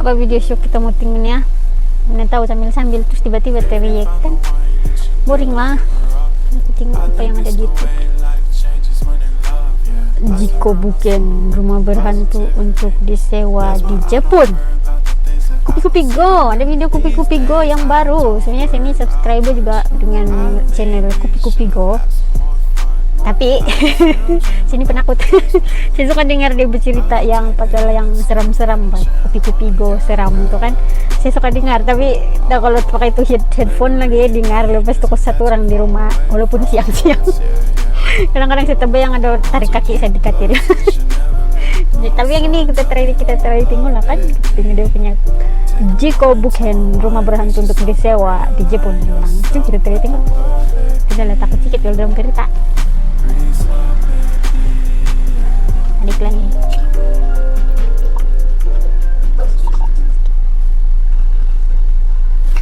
apa video shoot kita mau tinggalnya, mana tahu sambil terus tiba-tiba teriak kan boring lah. Tengok apa yang ada di YouTube. Jika bukan rumah berhantu untuk disewa di Jepun, Kupi Go, ada video Kupi Go yang baru. Sebenarnya saya ini subscriber juga dengan channel Kupi Go, tapi sini penakut. Saya suka dengar dia bercerita yang pasal yang seram-seram, Kupi Go seram itu kan. Saya suka dengar, tapi kalau pakai itu headphone lagi dengar, lepas itu satu orang di rumah walaupun siang-siang. Kadang-kadang saya terbayang ada tarik kaki saya di katil. Tapi yang ini kita try tengok lah kan, tengok dia punya jika bukan rumah berhantu untuk disewa di Jepun, langsung kita try tengok. Tidak lah, takut sedikit kalau dalam kereta. Adik lagi.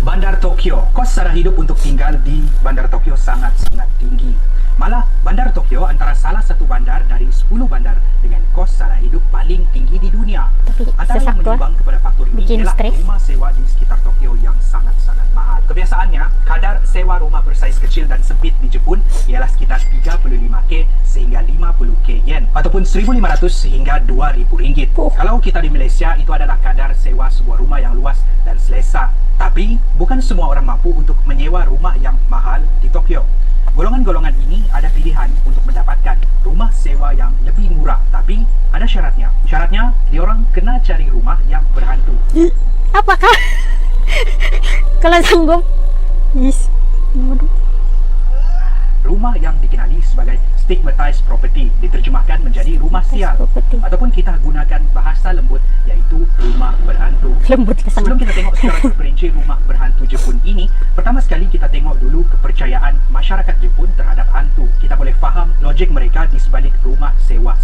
Bandar Tokyo, kos sara hidup untuk tinggal di Bandar Tokyo sangat-sangat tinggi. Malah Bandar Tokyo antara salah satu bandar dari 10 bandar dengan kos sara hidup paling tinggi di dunia. Tapi antara yang menyumbang kepada faktor ini ialah rumah sewa di sekitar Tokyo yang sangat-sangat mahal. Kebiasaannya, kadar sewa rumah bersaiz kecil dan sempit di Jepun ialah sekitar 35K sehingga 50K yen ataupun 1.500 hingga 2.000 ringgit. Kalau kita di Malaysia, itu adalah kadar sewa sebuah rumah yang luas dan selesa. Tapi bukan semua orang mampu untuk menyewa rumah yang mahal di Tokyo. Golongan-golongan ini ada pilihan untuk mendapatkan rumah sewa yang lebih murah, tapi ada syaratnya. Syaratnya, diorang kena cari rumah yang berhantu. Apakah? Kalau sanggup? Yes. Rumah yang dikenali sebagai stigmatized property diterjemahkan menjadi rumah sial, ataupun kita gunakan bahasa lembut iaitu rumah berhantu. Sebelum kita tengok secara terperinci rumah berhantu Jepun ini, pertama sekali kita tengok dulu kepercayaan masyarakat Jepun terhadap hantu. Kita boleh faham logik mereka di sebalik rumah sewa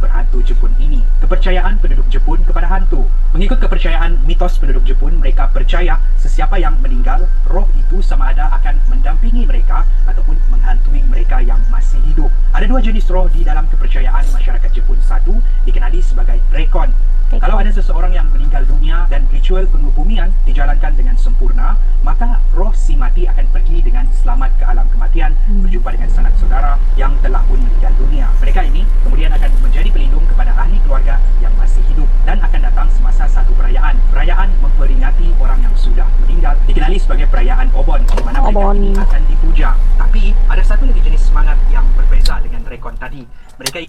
berhantu Jepun ini. Kepercayaan penduduk Jepun kepada hantu. Mengikut kepercayaan mitos penduduk Jepun, mereka percaya sesiapa yang meninggal, roh itu sama ada akan mendampingi mereka ataupun menghantui mereka yang masih hidup. Ada dua jenis roh di dalam kepercayaan masyarakat Jepun. Satu dikenali sebagai rekon. Kalau ada seseorang yang meninggal dunia dan ritual pengebumian dijalankan dengan sempurna, maka roh si mati akan pergi dengan selamat ke alam kematian, berjumpa dengan sanak saudara yang telah pun meninggal dunia. Mereka ini kemudian akan menjadi pelindung kepada ahli keluarga yang masih hidup dan akan datang semasa satu perayaan. Perayaan memperingati orang yang sudah meninggal dikenali sebagai perayaan Obon, di mana mereka ini akan dipuja. Tapi ada satu lagi jenis semangat yang berbeza dengan rekon tadi. Mereka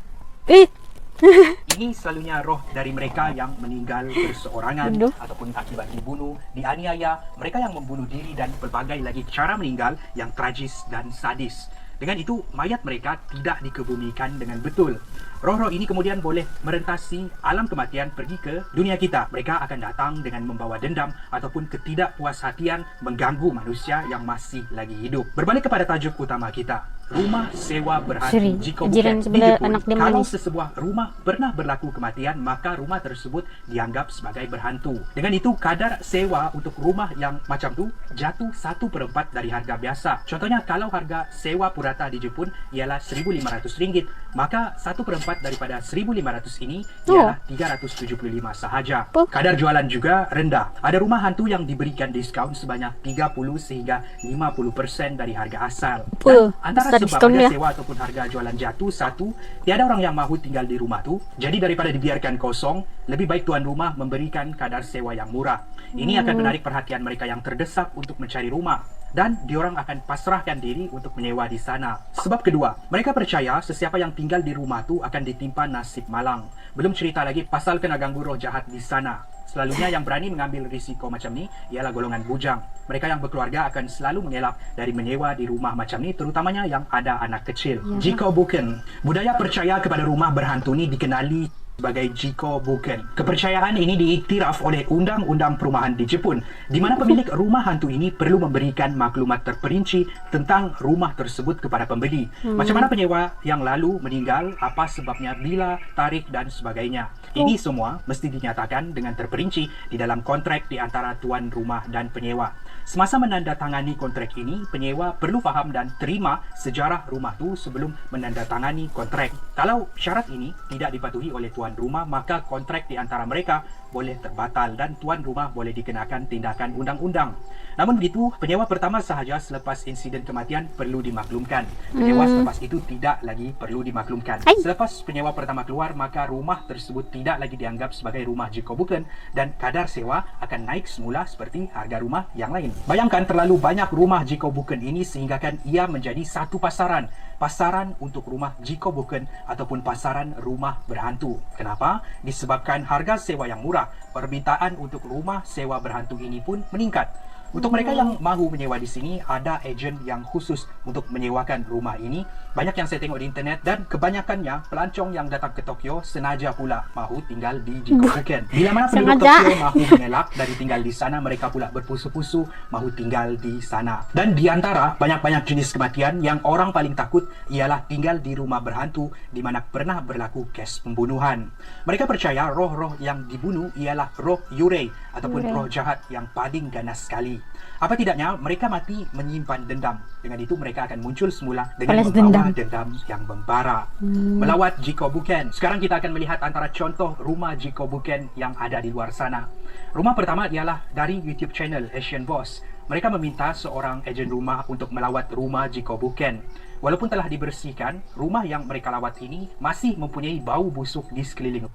ini selalunya roh dari mereka yang meninggal berseorangan ataupun akibat dibunuh, dianiaya, mereka yang membunuh diri dan berbagai lagi cara meninggal yang tragis dan sadis. Dengan itu, mayat mereka tidak dikebumikan dengan betul. Roh-roh ini kemudian boleh merentasi alam kematian pergi ke dunia kita. Mereka akan datang dengan membawa dendam ataupun ketidakpuashatian mengganggu manusia yang masih lagi hidup. Berbalik kepada tajuk utama kita, rumah sewa berhantu. Jika bukan di Jepun, kalau sesebuah rumah pernah berlaku kematian, maka rumah tersebut dianggap sebagai berhantu. Dengan itu, kadar sewa untuk rumah yang macam tu jatuh 1/4 dari harga biasa. Contohnya, kalau harga sewa purata di Jepun ialah Rp1.500, maka 1/4 daripada 1.500 ini ialah 375 sahaja. Kadar jualan juga rendah. Ada rumah hantu yang diberikan diskaun sebanyak 30 sehingga 50% dari harga asal. Dan antara sebab harga sewa ataupun harga jualan jatuh, satu, tiada orang yang mahu tinggal di rumah tu. Jadi daripada dibiarkan kosong, lebih baik tuan rumah memberikan kadar sewa yang murah. Ini akan menarik perhatian mereka yang terdesak untuk mencari rumah, dan diorang akan pasrahkan diri untuk menyewa di sana. Sebab kedua, mereka percaya sesiapa yang tinggal di rumah tu akan ditimpa nasib malang. Belum cerita lagi pasal kena ganggu roh jahat di sana. Selalunya yang berani mengambil risiko macam ni ialah golongan bujang. Mereka yang berkeluarga akan selalu mengelak dari menyewa di rumah macam ni, terutamanya yang ada anak kecil. Jika bukan, budaya percaya kepada rumah berhantu ni dikenali sebagai jiko buken. Kepercayaan ini diiktiraf oleh Undang-Undang Perumahan di Jepun, di mana pemilik rumah hantu ini perlu memberikan maklumat terperinci tentang rumah tersebut kepada pembeli. Macam mana penyewa yang lalu meninggal, apa sebabnya, bila, tarikh dan sebagainya. Ini semua mesti dinyatakan dengan terperinci di dalam kontrak di antara tuan rumah dan penyewa. Semasa menandatangani kontrak ini, penyewa perlu faham dan terima sejarah rumah tu sebelum menandatangani kontrak. Kalau syarat ini tidak dipatuhi oleh tuan rumah, maka kontrak di antara mereka boleh terbatal dan tuan rumah boleh dikenakan tindakan undang-undang. Namun begitu, penyewa pertama sahaja selepas insiden kematian perlu dimaklumkan. Penyewa selepas itu tidak lagi perlu dimaklumkan. Selepas penyewa pertama keluar, maka rumah tersebut tidak lagi dianggap sebagai rumah jika bukan dan kadar sewa akan naik semula seperti harga rumah yang lain. Bayangkan terlalu banyak rumah jika bukan ini sehinggakan ia menjadi satu pasaran. Pasaran untuk rumah jika bukan ataupun pasaran rumah berhantu. Kenapa? Disebabkan harga sewa yang murah, permintaan untuk rumah sewa berhantu ini pun meningkat. Untuk mereka yang mahu menyewa di sini, ada ejen yang khusus untuk menyewakan rumah ini. Banyak yang saya tengok di internet dan kebanyakannya pelancong yang datang ke Tokyo senaja pula mahu tinggal di Jikobuken. Bila mana penduduk Tokyo mahu mengelak dari tinggal di sana, mereka pula berpusu-pusu mahu tinggal di sana. Dan di antara banyak-banyak jenis kematian, yang orang paling takut ialah tinggal di rumah berhantu di mana pernah berlaku kes pembunuhan. Mereka percaya roh-roh yang dibunuh ialah roh Yurei ataupun roh jahat yang paling ganas sekali. Apa tidaknya mereka mati menyimpan dendam. Dengan itu mereka akan muncul semula dengan membawa dendam yang membara. Melawat Jikobuken. Sekarang kita akan melihat antara contoh rumah Jikobuken yang ada di luar sana. Rumah pertama ialah dari YouTube channel Asian Boss. Mereka meminta seorang ejen rumah untuk melawat rumah Jikobuken. Walaupun telah dibersihkan, rumah yang mereka lawat ini masih mempunyai bau busuk di sekeliling.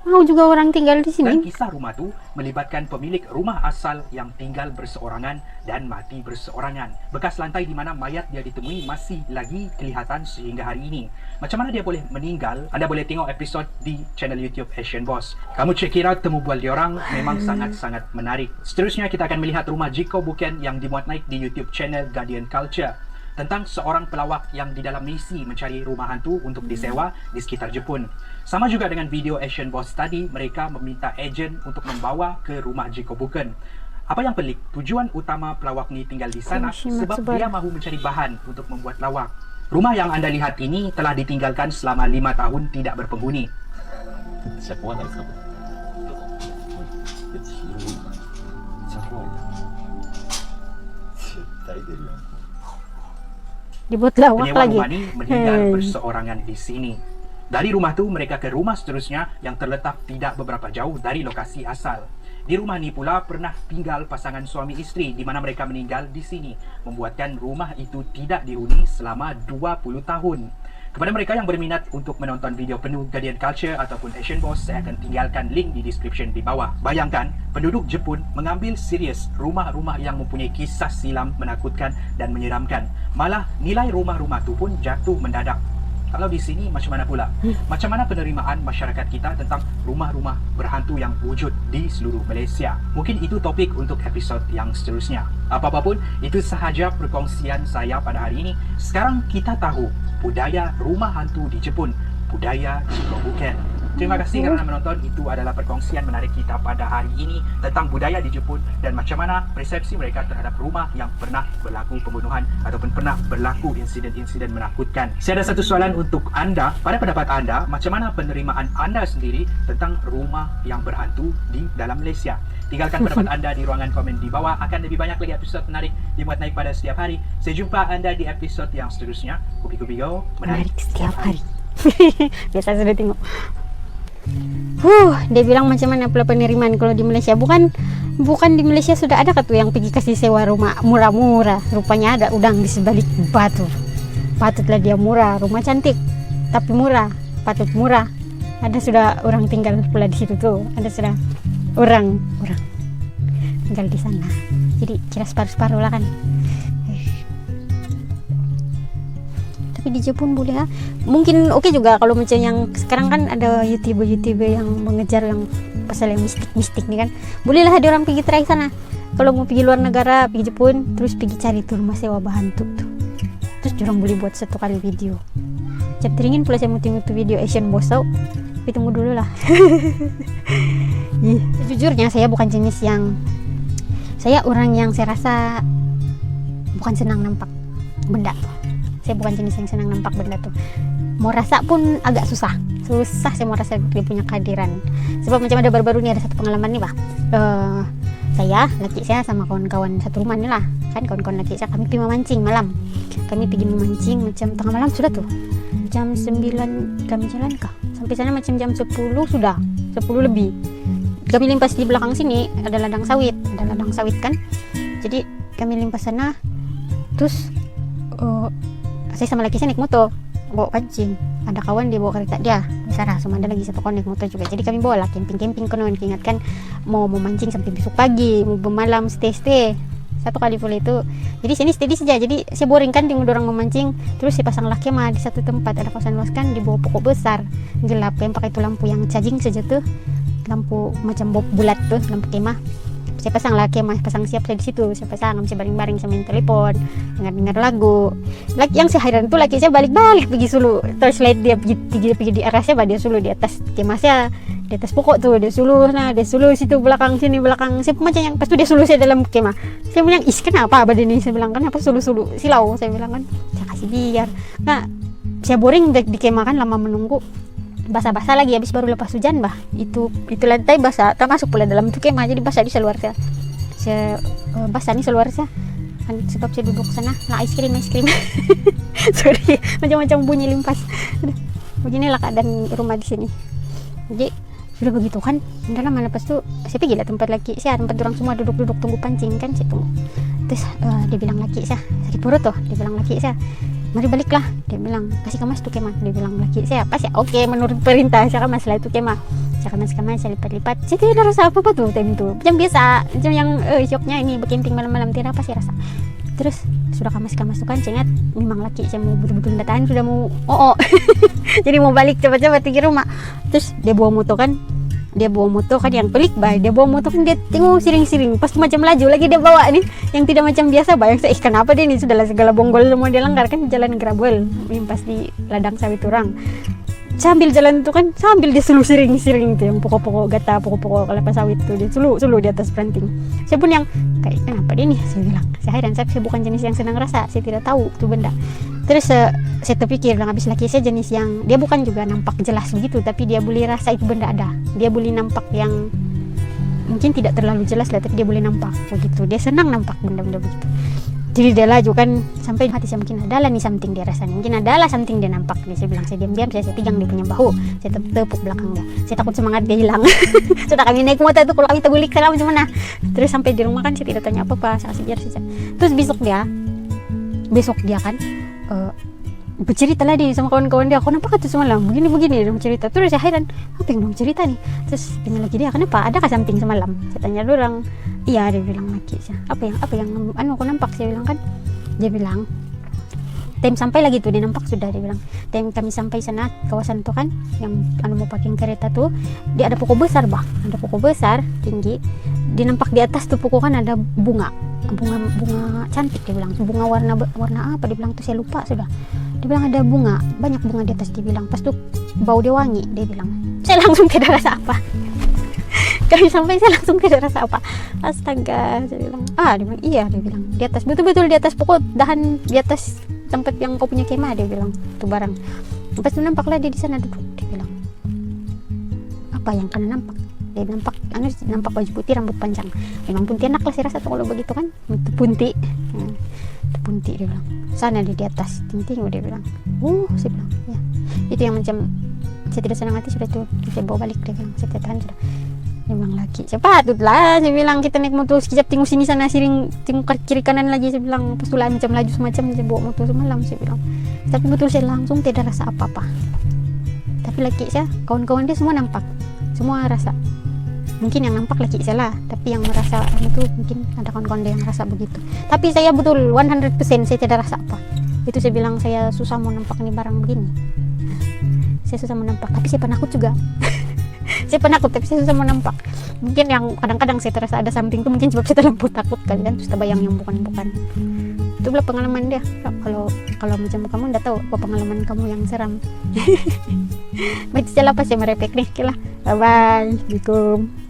Mau juga orang tinggal di sini. Dan kisah rumah tu melibatkan pemilik rumah asal yang tinggal berseorangan dan mati berseorangan. Bekas lantai di mana mayat dia ditemui masih lagi kelihatan sehingga hari ini. Macam mana dia boleh meninggal? Anda boleh tengok episod di channel YouTube Asian Boss. Kamu check it out, temu bual diorang memang sangat-sangat menarik. Seterusnya kita akan melihat rumah Jikobuken yang dimuat naik di YouTube channel Guardian Culture. Tentang seorang pelawak yang di dalam misi mencari rumah hantu untuk disewa di sekitar Jepun. Sama juga dengan video Asian Boss tadi, mereka meminta ejen untuk membawa ke rumah Jikobuken. Apa yang pelik, tujuan utama pelawak ni tinggal di sana sebab dia mahu mencari bahan untuk membuat lawak. Rumah yang anda lihat ini telah ditinggalkan selama 5 tahun tidak berpenghuni. Dibuat lawak penyewa lagi. Rumah ini meninggal berseorangan di sini. Dari rumah tu mereka ke rumah seterusnya yang terletak tidak beberapa jauh dari lokasi asal. Di rumah ni pula pernah tinggal pasangan suami isteri di mana mereka meninggal di sini, membuatkan rumah itu tidak dihuni selama 20 tahun. Kepada mereka yang berminat untuk menonton video penuh Guardian Culture ataupun Asian Boss, saya akan tinggalkan link di description di bawah. Bayangkan, penduduk Jepun mengambil serius rumah-rumah yang mempunyai kisah silam menakutkan dan menyeramkan. Malah nilai rumah-rumah itu pun jatuh mendadak. Kalau di sini macam mana pula? Macam mana penerimaan masyarakat kita tentang rumah-rumah berhantu yang wujud di seluruh Malaysia? Mungkin itu topik untuk episod yang seterusnya. Apa-apapun, itu sahaja perkongsian saya pada hari ini. Sekarang kita tahu budaya rumah hantu di Jepun, budaya Jikobuken. Terima kasih kerana menonton. Itu adalah perkongsian menarik kita pada hari ini tentang budaya di Jepun dan macam mana persepsi mereka terhadap rumah yang pernah berlaku pembunuhan ataupun pernah berlaku insiden-insiden menakutkan. Saya ada satu soalan untuk anda. Pada pendapat anda, macam mana penerimaan anda sendiri tentang rumah yang berhantu di dalam Malaysia? Tinggalkan pendapat anda di ruangan komen di bawah. Akan lebih banyak lagi episod menarik dimuat naik pada setiap hari. Saya jumpa anda di episod yang seterusnya. Kupi-kupi go, menarik setiap hari. Biasa sudah tengok. Dia bilang macam mana pula penerimaan kalau di Malaysia? Bukan di Malaysia sudah ada tuh yang pergi kasih sewa rumah murah-murah. Rupanya ada udang di sebalik batu. Patutlah dia murah, rumah cantik tapi murah, patut murah. Ada sudah orang tinggal pula di situ tuh. Ada sudah orang tinggal di sana. Jadi kira separuh-separuh lah kan. Tapi di Jepun boleh ya. Mungkin oke juga kalau macam yang sekarang kan ada YouTuber yang mengejar yang pasal yang mistik nih kan. Bolehlah ada orang pergi try sana. Kalau mau pergi luar negara, pergi Jepun, terus pergi cari tuh rumah sewa berhantu tuh. Terus orang boleh buat satu kali video. Cap teringin pula saya mau tengok tuh video Asian Boss tau. Tapi tunggu dulu lah. Sejujurnya saya bukan jenis yang, saya orang yang saya rasa bukan senang nampak benda tuh. Saya bukan jenis yang senang nampak benda tuh. Mau rasa pun agak susah. susah saya mau rasa dia punya kehadiran. Sebab macam ada baru-baru ini ada satu pengalaman nih, Pak. Saya, laki saya sama kawan-kawan satu rumah nih lah, kan kawan-kawan laki saya, kami pergi memancing malam. Kami pergi memancing macam tengah malam sudah tuh. Jam 9 kami jalan kah? Sampai sana macam jam 10 sudah, 10 lebih. Kami limpas di belakang sini ada ladang sawit kan. Jadi kami limpas sana, terus saya sama laki saya naik motor bawa pancing. Ada kawan dia bawa kereta dia di sana, sama ada lagi satu kawan naik motor juga. Jadi kami bawa lah camping konon, ingatkan mau mancing sampai besok pagi, mau bermalam stay satu kali full itu. Jadi sini steady saja. Jadi saya boring kan tengok orang memancing. Terus saya pasang lah kemah di satu tempat, ada kawasan luas kan, di bawah pokok besar gelap, yang pakai itu lampu yang charging saja tuh, lampu macam bulat tuh, lampu kemah. Saya pasang lah kemah, pasang siap saya di situ. Saya pasang, saya baring-baring sama telepon, dengar lagu. Laki yang saya heran tuh laki saya balik-balik pergi sulu. Torchlight dia pergi di arah saya, dia sulu di atas kemah saya, di atas pokok tuh dia sulu. Nah, dia sulu situ belakang sini belakang. Saya macam yang pas tuh dia sulu saya dalam kemah. Saya bilang, "Is, kenapa abad ini?" Saya bilang, "Kenapa sulu-sulu silau?" Saya bilang kan, "Saya kasih biar." Nah, saya boring di kemah kan, lama menunggu. Basah-basah lagi, habis baru lepas hujan, bah. Itu lantai basah, termasuk pula dalam itu kemah, jadi basah di seluar saya basah nih seluar saya kan, sebab saya duduk sana lah, ice cream sorry, macam-macam bunyi limpas. Beginilah keadaan rumah di sini. Jadi sudah begitu kan, udah lama lepas tuh saya pergi lah tempat laki saya, tempat orang semua duduk-duduk tunggu pancing kan, saya tunggu. Terus dia bilang laki saya sakit perut tuh, dia bilang laki saya, "Mari baliklah," dia bilang, "kasih kemas tuh kemah." Dia bilang laki saya, "Pas ya, oke, menurut perintah saya kemas lah itu kemah." Saya kemas, saya lipat-lipat. Saya tidak rasa apa-apa tuh time itu, macam biasa, macam yang syoknya ini bercamping malam-malam, tidak apa sih rasa. Terus sudah kemas tuh kan, saya ingat memang laki saya mau betul-betul datang, sudah mau jadi mau balik cepat-cepat pergi rumah. Terus dia bawa motor kan, yang pelik baik, dia bawa motor kan, dia tengok siring-siring, pas macam laju lagi dia bawa nih yang tidak macam biasa, bayang saya, kenapa dia ini, sudahlah segala bonggol semua dia langgar kan, jalan gravel limpas di ladang sawit orang. Sambil jalan itu kan, sambil dia selu siring-siring itu yang pokok-pokok gata, pokok-pokok kelapa sawit itu dia selu di atas peranting. Saya pun yang kayak, kenapa dia nih, saya bilang, saya heran, saya bukan jenis yang senang rasa, saya tidak tahu itu benda. Terus saya terpikir, habis laki saya jenis yang dia bukan juga nampak jelas begitu, tapi dia boleh rasa itu benda ada, dia boleh nampak yang mungkin tidak terlalu jelas lah, tapi dia boleh nampak begitu, dia senang nampak benda-benda begitu. Jadi dia laju kan, sampai hati saya mungkin adalah nih something dia rasanya, mungkin adalah something dia nampak. Saya bilang, saya diam-diam, saya pegang dia punya bahu, saya tepuk belakang dia, saya takut semangat dia hilang. Sudah kami naik motor itu, kalau kami tergulik salah macam mana. Terus sampai di rumah kan saya tidak tanya apa-apa, saya kasih biar saja. Terus besok dia kan bercerita lah dia sama kawan-kawan dia, "Aku nampak tuh semalam begini dia cerita." Terus saya heran, apa yang dong cerita nih. Terus tanya lagi dia, "Kenapa, ada kah something semalam?" Saya tanya orang. Iya, dia bilang lagi sih, apa yang aku nampak. Saya bilang kan, dia bilang time sampai lagi tuh dia nampak sudah, dia bilang time kami sampai sana kawasan tuh kan yang mau parking kereta tuh, dia ada pokok besar tinggi, dia nampak di atas tuh pokok kan ada bunga cantik, dia bilang bunga warna apa, dia bilang tuh saya lupa sudah. Dia bilang ada banyak bunga di atas, dia bilang pas tuh bau dia wangi, dia bilang. Saya langsung tidak rasa apa. Kami sampai saya langsung tidak rasa apa. Astaga, saya bilang, dia bilang iya, dia bilang di atas, betul-betul di atas pokok dahan, di atas tempat yang kau punya kemah, dia bilang itu barang. Lepas itu nampaklah dia di sana duduk, dia bilang, "Apa yang kalian nampak?" Dia nampak baju putih, rambut panjang. Memang Pontianak lah saya rasa tuh kalau begitu kan, itu punti dia bilang. Sana dia di atas, ting-ting, dia bilang. Saya bilang, ya. Itu yang macam saya tidak senang hati sudah tuh, saya bawa balik, dia bilang, saya tidak tahan sudah. Dia bilang lagi, patutlah, saya bilang kita naik motor sekejap tengok sini sana siring, tengok kiri kanan lagi, saya bilang pas tulah macam laju semacam, saya bawa motor semalam, saya bilang. Tapi betul saya langsung tidak rasa apa-apa. Tapi laki saya, kawan-kawan dia semua nampak, semua rasa. Mungkin yang nampak laki saya lah, tapi yang merasa itu mungkin ada kawan-kawan dia yang rasa begitu. Tapi saya betul 100% saya tidak rasa apa. Itu saya bilang saya susah mau nampak nih barang begini. Saya susah menampak, tapi saya penakut juga. Saya penakut tapi saya susah menampak. Mungkin yang kadang-kadang saya terasa ada something itu mungkin sebab saya terlalu takut kali kan, terus terbayang yang bukan-bukan. Itu adalah pengalaman dia. Kalau macam kamu enggak tahu apa pengalaman kamu yang seram. Baik, saya lepas saya merepek nih. Oke lah. Bye bye. Assalamualaikum.